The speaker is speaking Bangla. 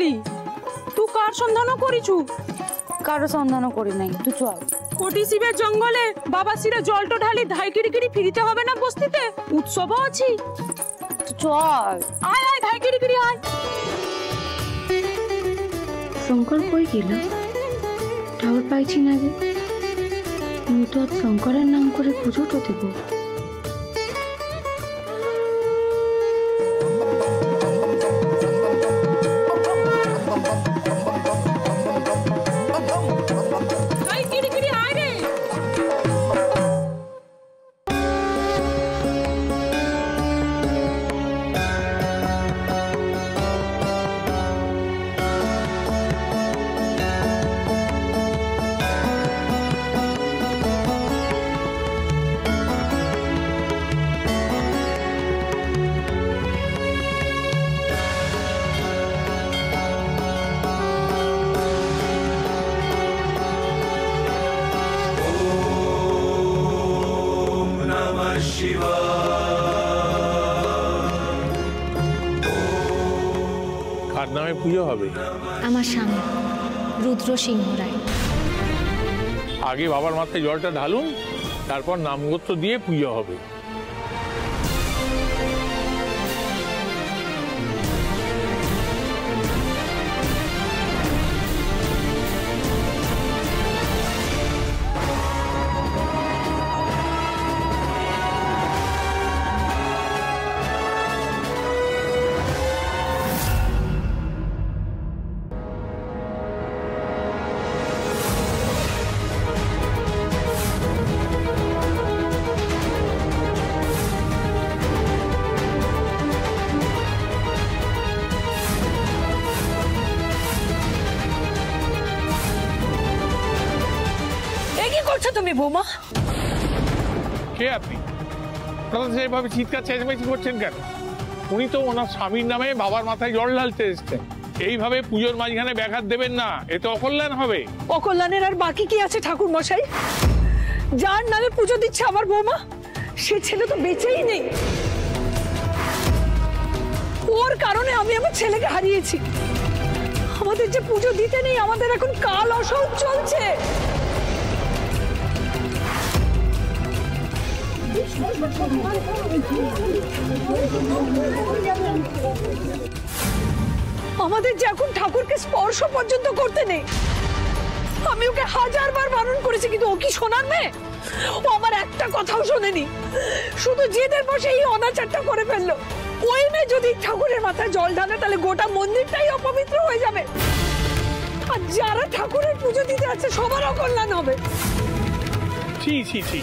গেলি? তুই কার সন্ধানও করিছু? কারো সন্ধানও করি নাই, তুই চল। কোটি শিবের জঙ্গলে বাবা শিরে জলটো ঢালি ধাই কিড়ি ফিরিতে হবে না বস্তিতে? উৎসবও আছে, চল। আয় আয় ধাই কিড়ি আয়। শঙ্কর কই গেল? টাওয়ার পাইছি না যে। আমি তো আজ শঙ্করের নাম করে পুজোটা দেব। কার নামে পুজো হবে? আমার স্বামী রুদ্র সিংহ রায়। আগে বাবার মাথায় জলটা ঢালুন, তারপর নামগোত্র দিয়ে পুজো হবে। তুমি বৌমা কে আপনি? এইভাবে চিৎকার চেঁচামেচি করছেন কেন? উনি তো ওনার স্বামীর নামে বাবার মাথায় জল ঢালতে এসছেন। এইভাবে পুজোর মাঝখানে ব্যাঘাত দেবেন না, এতে অকল্যাণ হবে। অকল্যাণের আর বাকি কি আছে ঠাকুর মশাই? যার নামে পুজো দিচ্ছে আমার বৌমা, সে ছেলে তো বেঁচেই নেই। ওর কারণে আমি আমার ছেলেকে হারিয়েছি। আমাদের যে পুজো দিতে নেই, আমাদের এখন কাল অসহ্য চলছে। আমাদের যে এখন ঠাকুরকে স্পর্শ পর্যন্ত করতে নেই। আমি ওকে 1000 বার বারণ করেছি, কিন্তু ও কি শোনার মেয়ে? ও আমার একটা কথাও শোনেনি, শুধু জেদের বসে এই অনাচারটা করে ফেললো। ওই মেয়ে যদি ঠাকুরের মাথায় জল ঢালে, তাহলে গোটা মন্দিরটাই অপবিত্র হয়ে যাবে। আর যারা ঠাকুরের পুজো দিতে আছে সবার অকল্যাণ হবে। ছি ছি ছি,